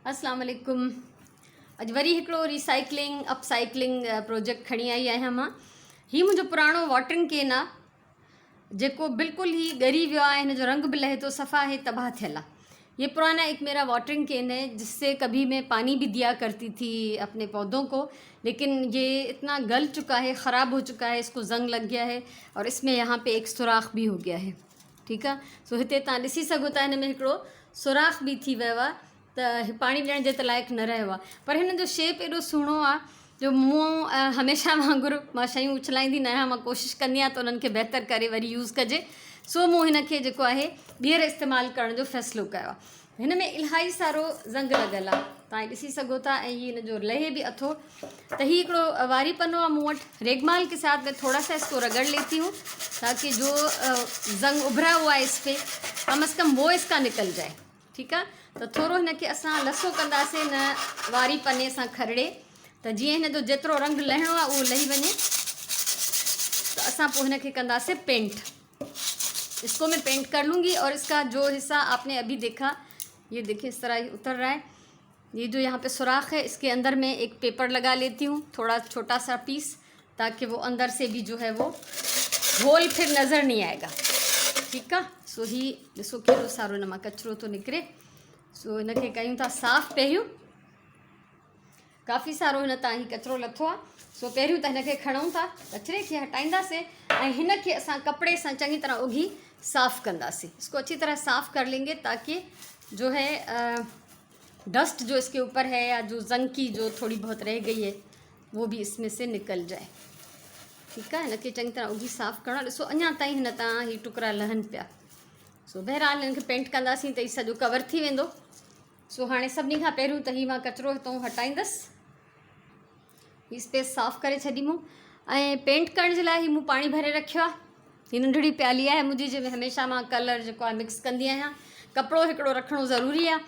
अस्सलाम वालेकुम। अॼु वरी हिकिड़ो रिसाइक्लिंग अपसाइक्लिंग प्रोजेक्ट खणी आई आहियां मां। हीउ मुंहिंजो पुराणो वाटरिंग केन आहे जेको बिल्कुलु ई ॻरी वियो आहे, हिन जो रंग बि लहे थो, सफ़ा है तबाह थियल आहे। ये पुराना एक मेरा वाटरिंग केन है जिससे कभी मैं पानी भी दिया करती थी अपने पौधों को, लेकिन ये इतना गल चुका है, ख़राब हो चुका है, इसको जंग लग गया है और इसमें यहाँ पे एक सुराख भी हो गया है। ठीक है, सो हिते तव्हां ॾिसी सघो था, हिन में हिकिड़ो सुराख भी थी वियो आहे, त पाणी ॾियण जे त लाइक़ु न रहियो आहे। पर हिन जो शेप एॾो सुहिणो आहे जो मूं हमेशह वांगुरु मां शयूं उछलाईंदी न आहियां, मां कोशिशि कंदी आहियां त उन्हनि खे बहितर करे वरी यूज़ कजे। सो मूं हिन खे जेको आहे ॿीहर इस्तेमालु करण जो फ़ैसिलो कयो आहे। हिन में इलाही सारो ज़ंग लॻल आहे, तव्हां ॾिसी सघो था, ऐं हीअ हिन जो लहे बि अथो। त हीअ हिकिड़ो वारी पनो आहे मूं वटि। रेगमाल के साथ में थोड़ा सा इसको रगड़ लेती हूँ ताकि जो ज़ंग उभरा हुआ है इस पर कम से कम वो इसका निकल जाए। ठीक है, तो थोड़ो हिनखे असां लसो कंदासीं न वारी पने सां खरड़े, त जीअं हिन जो जेतिरो रंग लहिणो आहे उहो लही वञे। तो असां पोइ हिनखे कंदासीं पेंट। इसको मैं पेंट कर लूँगी और इसका जो हिस्सा आपने अभी देखा, ये देखिए इस तरह उतर रहा है। ये जो यहाँ पे सुराख है इसके अंदर मैं एक पेपर लगा लेती हूँ, थोड़ा छोटा सा पीस, ताकि वो अंदर से भी जो है वो होल फिर नज़र नहीं आएगा। ठीक है, सो ही ॾिसो केॾो सारो हिन मां कचिरो थो निकिरे। सो हिनखे कयूं था साफ़। पहिरियों काफ़ी सारो हिन तां ही कचिरो लथो आहे। सो पहिरियों त हिनखे खणूं था, कचिरे खे हटाईंदासीं ऐं हिनखे असां कपिड़े सां चङी तरह उघी साफ़ कंदासीं। इसको अच्छी तरह साफ़ कर लेंगे ताकि जो है डस्ट जो इसके ऊपर है या जो जंग की जो थोड़ी बहुत रह गई है वो भी इसमें से निकल जाए। ठीक है, हिनखे चङी तरह उघी साफ़ करणो। ॾिसो अञा ताईं हिन तां ही टुकड़ा लहनि पिया। सो बहरहाल हिनखे पेंट कंदासीं त ही सॼो कवर थी वेंदो। सो हाणे सभिनी खां पहिरियों त ही मां कचिरो हितां हटाईंदसि, ही स्पेस साफ़ करे छॾीमूं। ऐं पेंट करण जे लाइ ही मूं पाणी भरे रखियो आहे। ही नंढड़ी प्याली आहे मुंहिंजी, जंहिंमें हमेशह मां कलर जेको आहे मिक्स कंदी आहियां। कपिड़ो हिकिड़ो रखणो ज़रूरी आहे,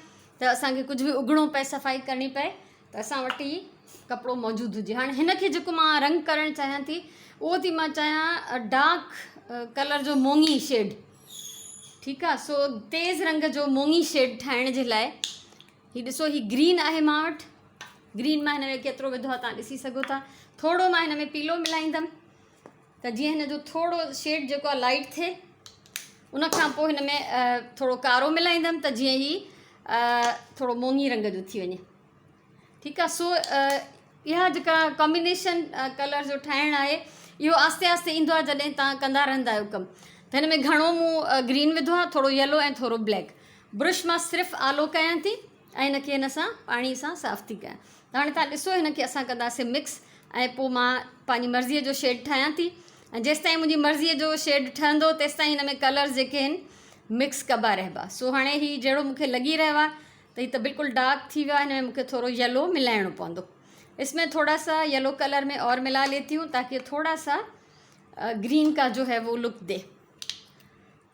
त असांखे कुझु बि उघिणो पए, सफ़ाई करणी पए, त असां वटि ही कपिड़ो मौजूदु हुजे। हाणे हिनखे जेको मां रंग करणु चाहियां थी उहो थी मां चाहियां डार्क कलर जो मोंगी शेड। ठीक आहे, सो तेज़ रंग जो मोंगी शेड ठाहिण जे लाइ ही ॾिसो, ही ग्रीन आहे मां वटि। ग्रीन मां हिन में केतिरो विधो आहे तव्हां ॾिसी सघो था। थोरो मां हिन में पीलो मिलाईंदमि त जीअं हिन जो थोरो शेड जेको आहे लाइट थिए। उन खां पोइ हिन में थोरो कारो मिलाईंदमि त जीअं ही थोरो मोंगी रंग जो थी वञे। ठीक आहे, सो इहा जेका कॉम्बिनेशन कलर जो ठाहिणु आहे इहो आस्ते आस्ते ईंदो आहे जॾहिं तव्हां कंदा रहंदा आहियो कमु। त हिन में घणो मूं ग्रीन विधो आहे, थोरो येलो ऐं थोरो ब्लैक। ब्रुश मां सिर्फ़ु आलो कयां थी ऐं हिनखे हिन सां पाणी सां साफ़ थी कयां। त हाणे तव्हां ॾिसो, हिनखे असां कंदासीं मिक्स ऐं पोइ मां पंहिंजी मर्ज़ीअ जो शेड ठाहियां थी। ऐं जेसिताईं मुंहिंजी मर्ज़ीअ जो शेड ठहंदो तेसिताईं हिन में कलर्स जेके आहिनि मिक्स कबा रहिबा। सो हाणे ही जहिड़ो मूंखे लॻी रहियो आहे त ही त बिल्कुलु डार्क थी वियो आहे। हिन में मूंखे थोरो येलो मिलाइणो पवंदो। इसमें थोड़ा सा येलो कलर में और मिला लेती हूँ ताकि थोड़ा सा ग्रीन का जो है वो लुक दे।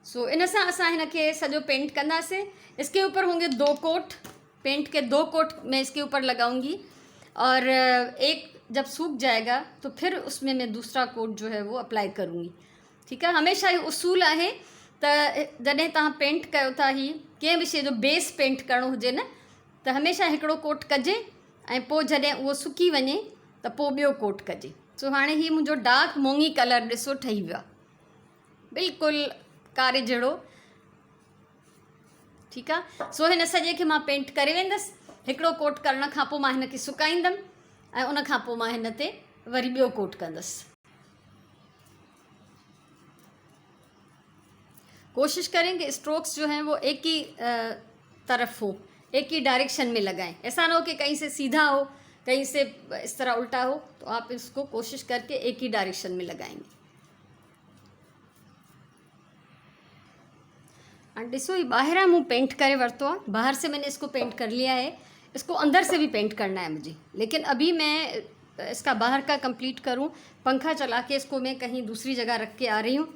सो इन सां असां हिनखे सॼो पेंट कंदासीं। इसके ऊपर होंगे 2 कोट, पेंट के 2 कोट मैं इसके ऊपर लगाऊंगी और एक जब सूख जाएगा तो फिर उसमें मैं दूसरा कोट जो है वो अप्लाई करूँगी। ठीक है, हमेशा ही उसूल आहे त जॾहिं तव्हां पेंट कयो था, ही कंहिं बि शइ जो बेस पेंट करणो हुजे न, त हमेशह हिकिड़ो कोट कजे ऐं पोइ जॾहिं उहो सुकी वञे त पोइ ॿियो कोट कजे। सो हाणे ही मुंहिंजो डार्क मोंगी कलर ॾिसो ठही वियो आहे, बिल्कुलु कारे जहिड़ो। ठीक आहे, सो हिन सॼे खे मां पेंट करे वेंदसि। हिकिड़ो कोट करण खां पोइ मां हिनखे सुकाईंदमि ऐं उन खां पोइ मां हिन ते वरी ॿियो कोट कंदसि। कोशिश करें कि स्ट्रोक्स जो हैं वो एक ही तरफ हो, एक ही डायरेक्शन में लगाएं। ऐसा ना हो कि कहीं से सीधा हो, कहीं से इस तरह उल्टा हो। तो आप इसको कोशिश करके एक ही डायरेक्शन में लगाएंगे। एंड ॾिसो, ये बाहर मुँह पेंट करे वरतो है, बाहर से मैंने इसको पेंट कर लिया है। इसको अंदर से भी पेंट करना है मुझे, लेकिन अभी मैं इसका बाहर का कंप्लीट करूं, पंखा चला के इसको मैं कहीं दूसरी जगह रख के आ रही हूँ।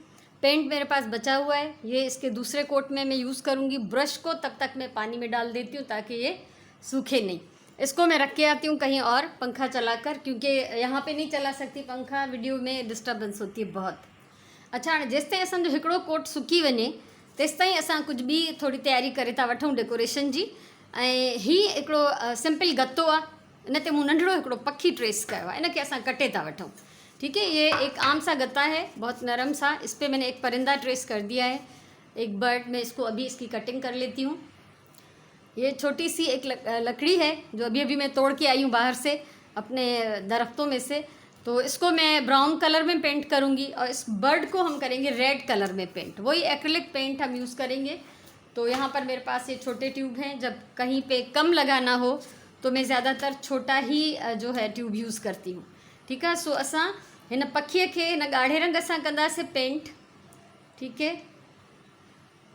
पेंट मेरे पास बचा हुआ है, ये इसके दूसरे कोट में मैं यूज़ करूँगी। ब्रश को तब तक मैं पानी में डाल देती हूँ ताकि ये सूखे नहीं। इसको मैं रख के आती हूँ कहीं और पंखा चलाकर, क्योंकि यहाँ पे नहीं चला सकती पंखा, वीडियो में डिस्टर्बेंस होती है बहुत। अच्छा, हाणे जेसिताईं असांजो हिकिड़ो कोट सुकी वञे तेसिताईं असां कुझु बि थोरी तयारी करे था वठूं डेकोरेशन जी। ऐं हीउ हिकिड़ो सिंपल गत्तो आहे, इन ते मूं नंढड़ो हिकिड़ो पखी ट्रेस कयो आहे, इनखे असां कटे था वठूं। ठीक है, ये एक आम सा गत्ता है, बहुत नरम सा। इस पर मैंने एक परिंदा ट्रेस कर दिया है, एक बर्ड। मैं इसको अभी इसकी कटिंग कर लेती हूँ। ये छोटी सी एक लकड़ी है जो अभी अभी मैं तोड़ के आई हूँ बाहर से अपने दरख्तों में से। तो इसको मैं ब्राउन कलर में पेंट करूँगी और इस बर्ड को हम करेंगे रेड कलर में पेंट। वही एक्रिलिक पेंट हम यूज़ करेंगे। तो यहाँ पर मेरे पास ये छोटे ट्यूब हैं, जब कहीं पे कम लगाना हो तो मैं ज़्यादातर छोटा ही जो है ट्यूब यूज़ करती हूँ। ठीक है, सो असां हिन पखीअ खे हिन ॻाढ़े रंग सां कंदासीं पेंट। ठीक है,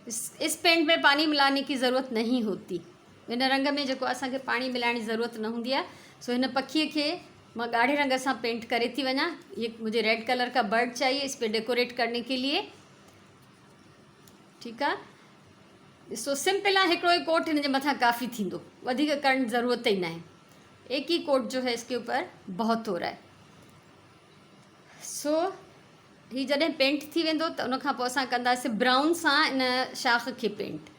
इस पेंट में पानी मिलाने की ज़रूरत नहीं होती, इन रंग में जो असांखे पानी मिलाइण जी ज़रूरत न हूंदी आहे। सो हिन पखीअ खे मां ॻाढ़े रंग सां पेंट करे थी वञा। ये मुझे रेड कलर का बर्ड चाहिए इस पर डेकोरेट करने के लिए। ठीक है, सो सिंपल आहे, हिकिड़ो ई कोट हिन जे मथां काफ़ी थींदो, वधीक करण जी ज़रूरत ही न है। एक ही कोट जो है इसके ऊपर बहुत हो रहा है। सो ही जॾहिं पेंट थी वेंदो तो उन खां पोइ असां कंदासीं ब्राउन सां इन शाख के पेंट।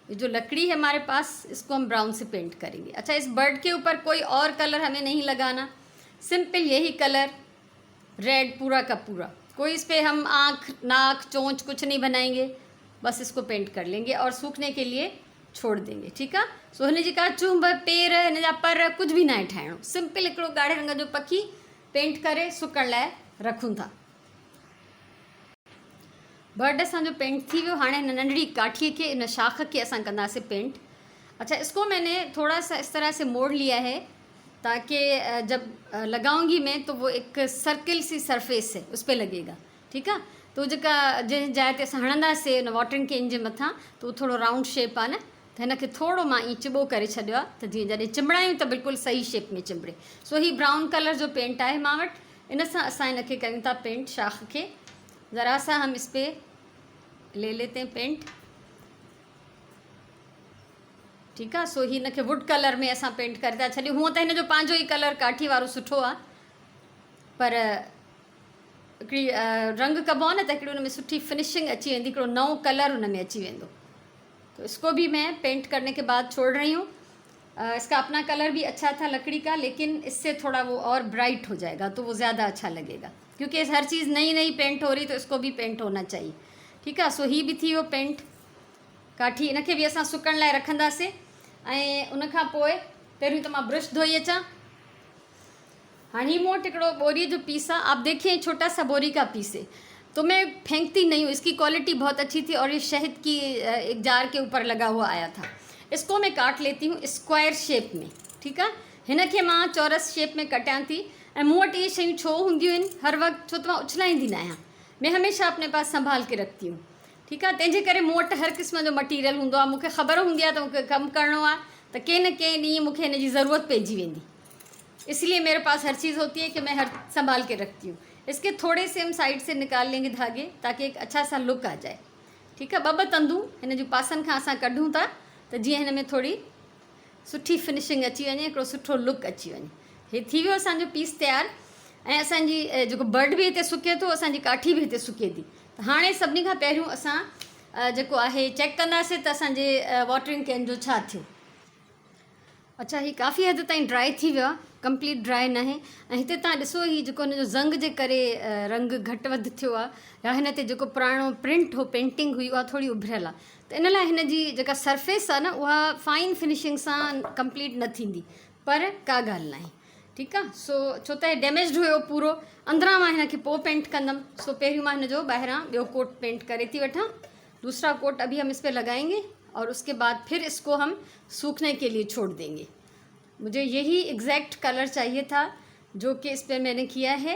ये जो लकड़ी है हमारे पास, इसको हम ब्राउन से पेंट करेंगे। अच्छा, इस बर्ड के ऊपर कोई और कलर हमें नहीं लगाना, सिंपल यही कलर रेड पूरा का पूरा। कोई इस पर हम आँख, नाक, चोंच कुछ नहीं बनाएंगे, बस इसको पेंट कर लेंगे और सूखने के लिए छोड़ देंगे। ठीक है, सो हिन जी का चुंभ, पेर, हिन जा पर कुछ भी ना ठाहिणो, सिंपल हिकिड़ो ॻाढ़े रंग जो पखी पेंट करे सुकण लाइ रखूं था। बर्ड असांजो पेंट थी वियो। हाणे हिन नंढड़ी काठीअ के, इन शाख के असां कंदासीं पेंट। अच्छा, इसको मैंने थोड़ा सा इस तरह से मोड़ लिया है ताकि जब लगाऊंगी मैं तो वो एक सर्किल सी सरफेस है उस पर लगेगा। ठीक है, तो जेका जिन जाइ ते असां हणंदासीं उन वाटरिंग कैन जे मथां, तो थोड़ो राउंड शेप आहे न, त हिनखे थोड़ो मां ईअं चिॿो करे छॾियो आहे त जीअं जॾहिं चिंबड़ायूं त बिल्कुलु सही शेप में चिंबड़े। सो ही ब्राउन कलर जो पेंट आहे मां वटि, इन सां असां हिनखे कयूं था पेंट शाख के। ज़रा सा हम इस पर ले लेते हैं पेंट। ठीक है, सो ही इनखे वुड कलर में असां पेंट करे था छॾियूं। हूअं त हिन जो पंहिंजो ई कलर काठी वारो सुठो आहे, पर हिकिड़ी रंग कबो आहे न त हिकिड़ी हुन में सुठी फिनिशिंग अची वेंदी, हिकिड़ो नओं कलर हुन में अची वेंदो। तो इसको भी मैं पेंट करने के बाद छोड़ रही हूँ। इसका अपना कलर भी अच्छा था लकड़ी का, लेकिन इससे थोड़ा वो और ब्राइट हो जाएगा तो वो ज़्यादा अच्छा लगेगा, क्योंकि हर चीज़ नई नई पेंट हो रही तो इसको भी पेंट होना चाहिए। ठीक है, सो ही भी थी वियो पेंट काठी। इनखे भी असां सुकण लाइ रखंदासीं ऐं उन खां पोइ पहिरियों त मां ब्रश धोई अचां। हाँ, मूँ वटि हिकिड़ो बोरी जो पीस है, आप देखिए छोटा सा बोरी का पीस है, तो मैं फेंकती नहीं हूँ, इसकी क्वालिटी बहुत अच्छी थी और ये शहद की एक जार के ऊपर लगा हुआ आया था। इसको मैं काट लेती हूँ स्क्वायर शेप में। ठीक है, हिनखे मां चौरस शेप में कटियां थी। ऐं मूं वटि इहे शयूं छो हूंदियूं आहिनि हर वक़्तु, छो त मां उछलाईंदी न आहियां, मैं हमेशा अपने पास संभाल के रखती हूँ। ठीक है, तंहिंजे करे मूं वटि हर क़िस्म जो मटीरियल हूंदो आहे। मूंखे ख़बर हूंदी आहे त मूंखे कमु करिणो आहे त कंहिं न कंहिं ॾींहुं मूंखे हिन जी ज़रूरत पइजी वेंदी, इसलिए मेरे पास हर चीज़ होती है कि मैं हर संभाल के रखती हूँ। इसके थोड़े से हम साइड से निकाल लेंगे धागे ताकि एक अच्छा सा लुक आ जाए। ठीक है, ॿ तंदूं हिन जूं पासनि खां असां कढूं था त जीअं हिन में थोड़ी सुठी फिनिशिंग अची वञे, हिकिड़ो सुठो लुक अची वञे। हे थी वियो असांजो पीस तयारु। ऐं असांजी जेको बर्ड बि हिते सुके थो, असांजी काठी बि हिते सुके थी। त हाणे सभिनी खां पहिरियों असां जेको आहे चेक कंदासीं त असांजे वाटरिंग कैन जो छा थियो। अच्छा, ही काफ़ी हद ताईं ड्राई थी वियो आहे, कंप्लीट ड्राई न आहे। ऐं हिते तव्हां ॾिसो ही जेको हिन जो ज़ंग जे करे रंग घटि वधि थियो आहे, या हिन ते जेको पुराणो प्रिंट हो, पेंटिंग हुई, उहा थोरी उभरियल आहे। त इन लाइ हिन जी जेका सरफेस आहे न, उहा फाइन फिनिशिंग सां कंप्लीट न थींदी, पर का ॻाल्हि न आहे। ठीकु आहे, सो छो त हे डैमेज्ड हुयो पूरो, अंदरां मां हिन खे पोइ पेंट कंदमि। सो पहिरियों मां हिन जो ॿाहिरां ॿियो कोट पेंट करे थी वठां। दूसरा कोट अभी हम इस पर लगाएंगे और उसके बाद फिर इसको हम सूखने के लिए छोड़ देंगे। मुझे यही एग्जैक्ट कलर चाहिए था जो कि इस पर मैंने किया है,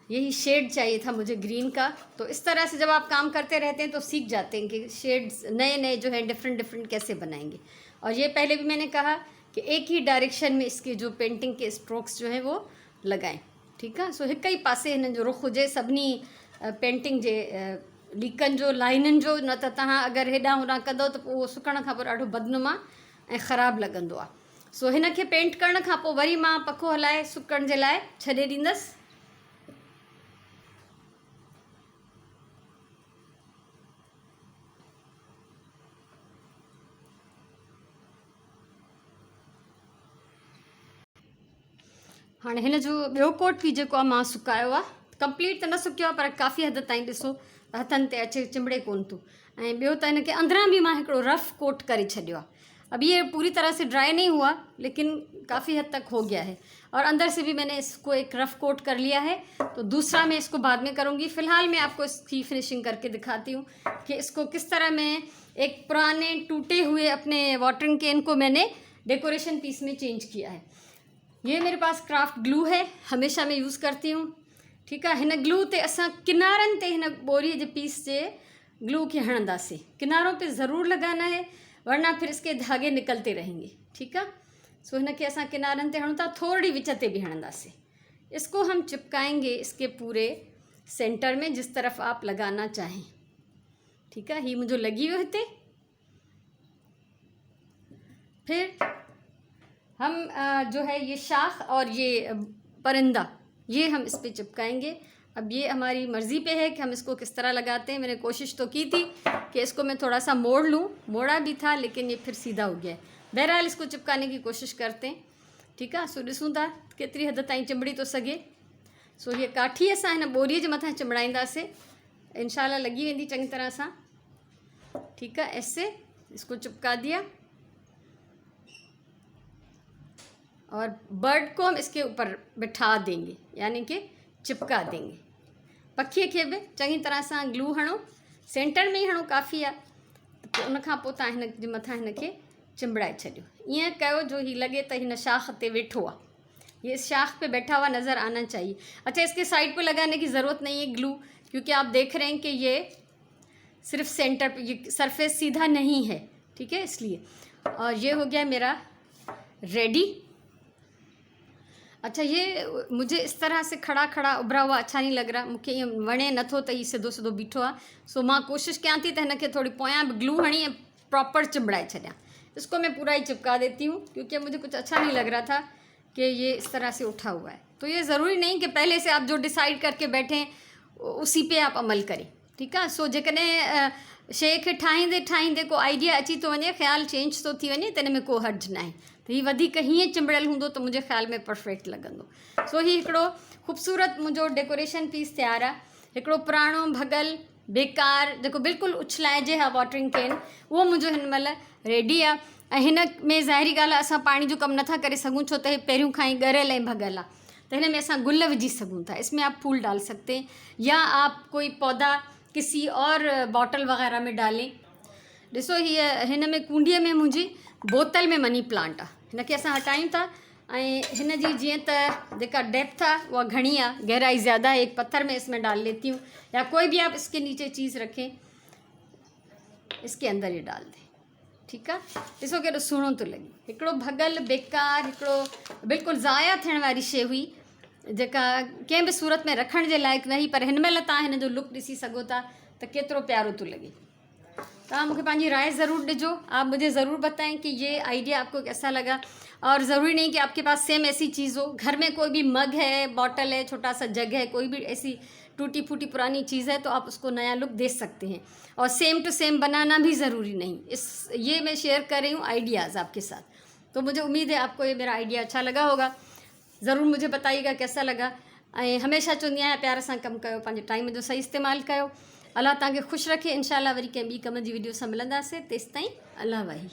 यही शेड चाहिए था मुझे ग्रीन का। तो इस तरह से जब आप काम करते रहते हैं तो सीख जाते हैं कि शेड्स नए नए जो है डिफरेंट डिफरेंट कैसे बनाएंगे। और ये पहले भी मैंने कहा कि एक ही डायरेक्शन में इसके जो पेंटिंग के स्ट्रोक्स जो हैं वो लगाएं। ठीकु आहे, सो हिकु ई पासे हिन जो रुख हुजे सभिनी पेंटिंग जे लीकनि जो, लाइनुनि जो, न त तव्हां अगरि हेॾां होॾां कंदो त पोइ उहो सुकण खां पोइ ॾाढो बदनुमा ऐं ख़राबु लॻंदो आहे। सो हिन खे पेंट करण खां पोइ वरी मां पखो हलाए सुकण जे लाइ छॾे ॾींदसि। हाणे हिन जो ॿियो कोट बि जेको आहे मां सुकायो आहे, कंप्लीट त न सुकियो आहे पर काफ़ी हद ताईं ॾिसो हथनि ते अचे, चिंबड़े कोन थो। ऐं ॿियो त हिनखे अंदरां बि मां हिकिड़ो रफ़ कोट करे छॾियो आहे। अब ये पूरी तरह से ड्राई नहीं हुआ लेकिन काफ़ी हद तक हो गया है, और अंदर से भी मैंने इसको एक रफ़ कोट कर लिया है। तो दूसरा मैं इसको बाद में करूँगी। फ़िलहाल मैं आपको इसकी फिनिशिंग करके दिखाती हूँ कि इसको किस तरह मैं एक पुराने टूटे हुए अपने वाटरिंग कैन को मैंने डेकोरेशन पीस में चेंज किया है। ये मेरे पास क्राफ्ट ग्लू है, हमेशा मैं यूज़ करती हूँ। ठीक है, हिन ग्लू ते असां किनारनि ते हिन बोरीअ जे पीस जे ग्लू खे हणंदासीं। किनारों पे ज़रूर लगाना है वरना फिर इसके धागे निकलते रहेंगे। ठीक है, सो हिन खे असां किनारनि ते हणूं था, थोड़ी विच ते भी हणंदासीं। इसको हम चिपकाएंगे इसके पूरे सेंटर में जिस तरफ आप लगाना चाहें। ठीक है, ये मुझे लगी हुई हिते। फिर हम जो है ये शाख और ये परिंदा ये हम इस पे चिपकाएंगे। अब ये हमारी मर्ज़ी पे है कि हम इसको किस तरह लगाते हैं। मैंने कोशिश तो की थी कि इसको मैं थोड़ा सा मोड़ लूँ, मोड़ा भी था लेकिन ये फिर सीधा हो गया है। बहरहाल इसको चिपकाने की कोशिश करते हैं। ठीक है, सो ॾिसूं था केतिरी हद ताईं चिंबड़ी तो सघे। सो ये काठी असां हिन बोरीअ जे मथां चिंबड़ाईंदासीं, इंशाल्लाह लगी वेंदी चङी तरह सां। ठीक है, ऐसे इसको चिपका दिया और बर्ड को हम इसके ऊपर बिठा देंगे, यानी कि चिपका देंगे। पखीअ खे बि चङी तरह सां ग्लू हणो, सेंटर में ही हणो काफ़ी आहे। त उन खां पोइ तव्हां हिन जे मथां हिन खे चिंबड़ाए छॾियो। ईअं कयो जो ही लगे त हिन शाख ते वेठो आहे, ये इस शाख पे बैठा हुआ नज़र आना चाहिए। अच्छा, इसके साइड पे लगाने की ज़रूरत नहीं है ग्लू, क्योंकि आप देख रहे हैं कि ये सिर्फ सेंटर पे, ये सरफेस सीधा नहीं है। ठीक है, इसलिए। और ये हो गया मेरा रेडी। अच्छा, ये मुझे इस तरह से खड़ा खड़ा उभरा हुआ अच्छा नहीं लग रहा, मूंखे ईअं वणे नथो त ही सिधो सिधो बीठो आहे। सो मां कोशिश कयां थी त हिनखे थोड़ी पोयां बि ग्लू हणी ऐं प्रॉपर चिंबड़ाए छॾियां। इसको मैं पूरा ही चिपका देती हूँ क्योंकि मुझे कुछ अच्छा नहीं लग रहा था कि ये इस तरह से उठा हुआ है। तो ये ज़रूरी नहीं कि पहले से आप जो डिसाइड करके बैठें उसी पे आप अमल करें। ठीक है, सो जेकॾहिं शइ खे ठाहींदे ठाहींदे को आइडिया अची थो वञे, ख़्यालु चेंज थो थी वञे, त हिन में को हर्ज न आहे। त हीअ वधीक हीअं चिंबड़ियल हूंदो त मुंहिंजे ख़्याल में परफेक्ट लॻंदो। सो हीअ हिकिड़ो ख़ूबसूरत मुंहिंजो डेकोरेशन पीस तयारु आहे। हिकिड़ो पुराणो भॻल बेकार जेको बिल्कुलु उछलाइजे हा वाटरिंग कैन, उहो मुंहिंजो हिन महिल रेडी आहे। ऐं हिन में ज़ाहिरी ॻाल्हि आहे असां पाणी जो कमु नथा करे सघूं, छो त हे पहिरियों खां ई ॻरियल ऐं भॻल आहे। तो हिन में असां गुल विझी सघूं था, इसमें आप फूल डाल सकते हैं या आप कोई पौधा किसी और बॉटल वग़ैरह में डालें। ॾिसो हीअ हिन में कूंडीअ में मुंहिंजी बोतल में मनी प्लांट आहे, हिनखे असां हटायूं था। ऐं हिन जी जीअं त जेका डेप्थ आहे उहा घणी आहे, गहराई ज़्यादा है, एक पत्थर में इसमें डाल लेती हूँ या कोई भी आप इसके नीचे चीज़ रखें, इसके अंदर ये डाल दें। ठीक है, ॾिसो केॾो सुहिणो थो लॻे। हिकिड़ो भॻल बेकार, हिकिड़ो बिल्कुलु ज़ाया थियण वारी शइ हुई जेका कंहिं बि सूरत में रखण जे लाइक़ु न हुई, पर हिन महिल तव्हां हिन जो लुक ॾिसी सघो था त केतिरो प्यारो थो लॻे। तव्हां मूंखे पंहिंजी राय ज़रूर ॾिजो, आप मुझे ज़रूर बताएं कि ये आइडिया आपको कैसा लगा। और ज़रूरी नहीं कि आपके पास सेम ऐसी चीज़ हो, घर में कोई भी मग है, बॉटल है, छोटा सा जग है, कोई भी ऐसी टूटी फूटी पुरानी चीज़ है तो आप उसको नया लुक दे सकते हैं। और सेम टू सेम बनाना भी ज़रूरी नहीं, ये मैं शेयर कर रही हूँ आइडियाज़ आपके साथ। तो मुझे उम्मीद है आपको ये मेरा आइडिया अच्छा लगा होगा। ज़रूर मुझे बताइएगा कैसा लगा। ऐं हमेशा चवंदी आहियां प्यार सां कमु कयो, पंहिंजे टाइम जो सही इस्तेमालु कयो। अल्लाह तव्हांखे ख़ुशि रखे। इंशाल्लाह वरी कंहिं ॿी कम जी वीडियो सां मिलंदासीं। तेसिताईं अल्लाह वाही।